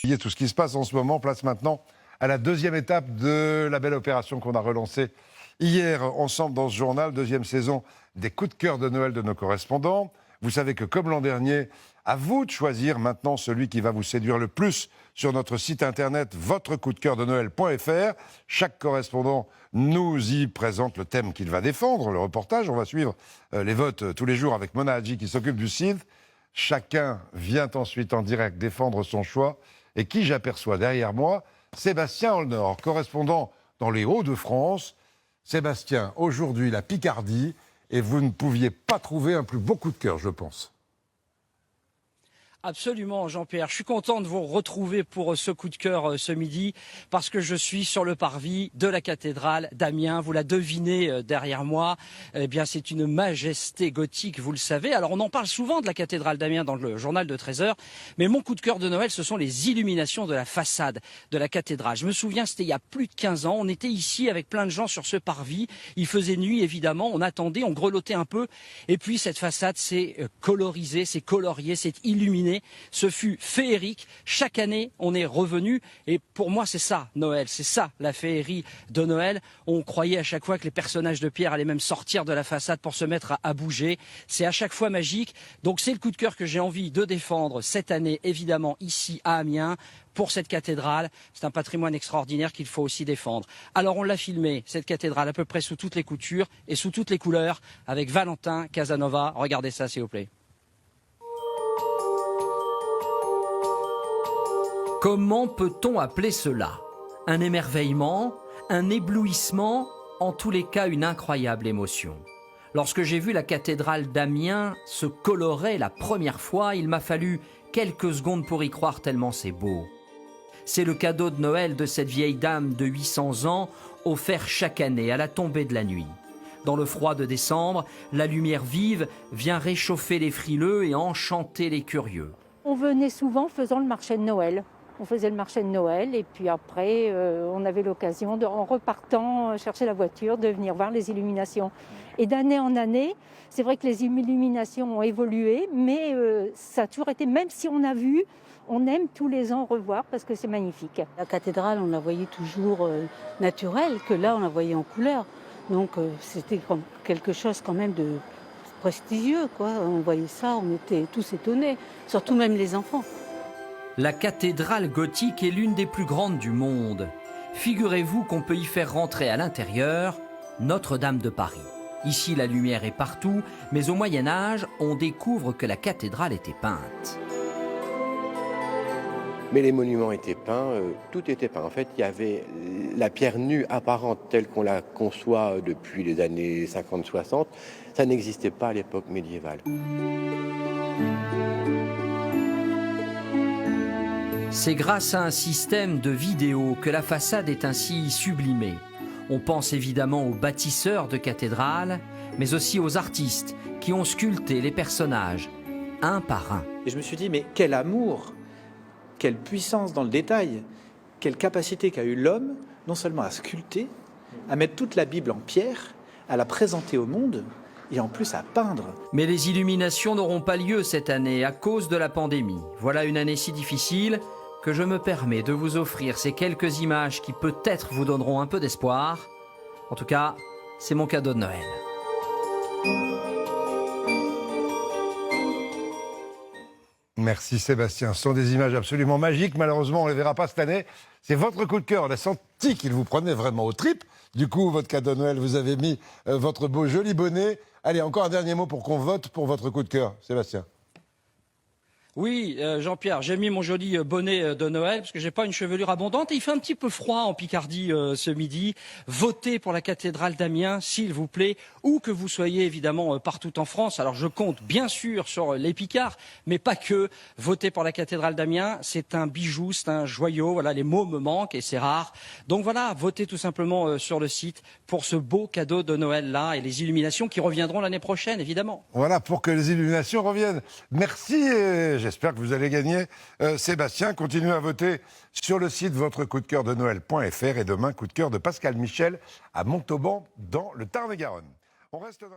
Tout ce qui se passe en ce moment, place maintenant à la deuxième étape de la belle opération qu'on a relancée hier ensemble dans ce journal, deuxième saison des coups de cœur de Noël de nos correspondants. Vous savez que comme l'an dernier, à vous de choisir maintenant celui qui va vous séduire le plus sur notre site internet votrecoupdecoeurdenoël.fr. Chaque correspondant nous y présente le thème qu'il va défendre, le reportage. On va suivre les votes tous les jours avec Mona Hadji qui s'occupe du site. Chacun vient ensuite en direct défendre son choix. Et qui j'aperçois derrière moi, Sébastien Holnord, correspondant dans les Hauts-de-France. Sébastien, aujourd'hui la Picardie, et vous ne pouviez pas trouver un plus beau coup de cœur, je pense. Absolument, Jean-Pierre. Je suis content de vous retrouver pour ce coup de cœur ce midi parce que je suis sur le parvis de la cathédrale d'Amiens. Vous la devinez derrière moi. Eh bien, c'est une majesté gothique, vous le savez. Alors, on en parle souvent de la cathédrale d'Amiens dans le journal de 13h. Mais mon coup de cœur de Noël, ce sont les illuminations de la façade de la cathédrale. Je me souviens, c'était il y a plus de 15 ans. On était ici avec plein de gens sur ce parvis. Il faisait nuit, évidemment. On attendait, on grelottait un peu. Et puis, cette façade s'est colorisée, s'est coloriée, s'est illuminée. Ce fut féerique. Chaque année, on est revenu. Et pour moi, c'est ça, Noël. C'est ça, la féerie de Noël. On croyait à chaque fois que les personnages de pierre allaient même sortir de la façade pour se mettre à bouger. C'est à chaque fois magique. Donc, c'est le coup de cœur que j'ai envie de défendre cette année, évidemment, ici à Amiens, pour cette cathédrale. C'est un patrimoine extraordinaire qu'il faut aussi défendre. Alors, on l'a filmé, cette cathédrale, à peu près sous toutes les coutures et sous toutes les couleurs, avec Valentin Casanova. Regardez ça, s'il vous plaît. Comment peut-on appeler cela? Un émerveillement, un éblouissement, en tous les cas une incroyable émotion. Lorsque j'ai vu la cathédrale d'Amiens se colorer la première fois, il m'a fallu quelques secondes pour y croire tellement c'est beau. C'est le cadeau de Noël de cette vieille dame de 800 ans, offert chaque année à la tombée de la nuit. Dans le froid de décembre, la lumière vive vient réchauffer les frileux et enchanter les curieux. On venait souvent faisant le marché de Noël. On faisait le marché de Noël et puis après, on avait l'occasion, en repartant chercher la voiture, de venir voir les illuminations. Et d'année en année, c'est vrai que les illuminations ont évolué, mais ça a toujours été, même si on a vu, on aime tous les ans revoir parce que c'est magnifique. La cathédrale, on la voyait toujours naturelle, que là, on la voyait en couleur. Donc c'était quelque chose quand même de prestigieux, quoi. On voyait ça, on était tous étonnés, surtout même les enfants. La cathédrale gothique est l'une des plus grandes du monde. Figurez-vous qu'on peut y faire rentrer à l'intérieur Notre-Dame de Paris. Ici, la lumière est partout, mais au Moyen-Âge, on découvre que la cathédrale était peinte. Mais les monuments étaient peints, tout était peint. En fait, il y avait la pierre nue apparente telle qu'on la conçoit depuis les années 50-60. Ça n'existait pas à l'époque médiévale. C'est grâce à un système de vidéo que la façade est ainsi sublimée. On pense évidemment aux bâtisseurs de cathédrales, mais aussi aux artistes qui ont sculpté les personnages, un par un. Et je me suis dit, mais quel amour, quelle puissance dans le détail, quelle capacité qu'a eu l'homme, non seulement à sculpter, à mettre toute la Bible en pierre, à la présenter au monde, et en plus à peindre. Mais les illuminations n'auront pas lieu cette année à cause de la pandémie. Voilà une année si difficile que je me permets de vous offrir ces quelques images qui peut-être vous donneront un peu d'espoir. En tout cas, c'est mon cadeau de Noël. Merci Sébastien, ce sont des images absolument magiques, malheureusement on ne les verra pas cette année. C'est votre coup de cœur, on a senti qu'il vous prenait vraiment aux tripes. Du coup, votre cadeau de Noël, vous avez mis votre beau joli bonnet. Allez, encore un dernier mot pour qu'on vote pour votre coup de cœur, Sébastien. Oui, Jean-Pierre, j'ai mis mon joli bonnet de Noël parce que j'ai pas une chevelure abondante et il fait un petit peu froid en Picardie ce midi. Votez pour la cathédrale d'Amiens, s'il vous plaît, où que vous soyez évidemment partout en France. Alors je compte bien sûr sur les Picards, mais pas que. Votez pour la cathédrale d'Amiens, c'est un bijou, c'est un joyau. Voilà, les mots me manquent et c'est rare. Donc voilà, votez tout simplement sur le site pour ce beau cadeau de Noël là et les illuminations qui reviendront l'année prochaine, évidemment. Voilà, pour que les illuminations reviennent. Merci. J'espère que vous allez gagner. Sébastien, continuez à voter sur le site votrecoupdecoeurdenoël.fr et demain, coup de cœur de Pascal Michel à Montauban dans le Tarn-et-Garonne. On reste dans la...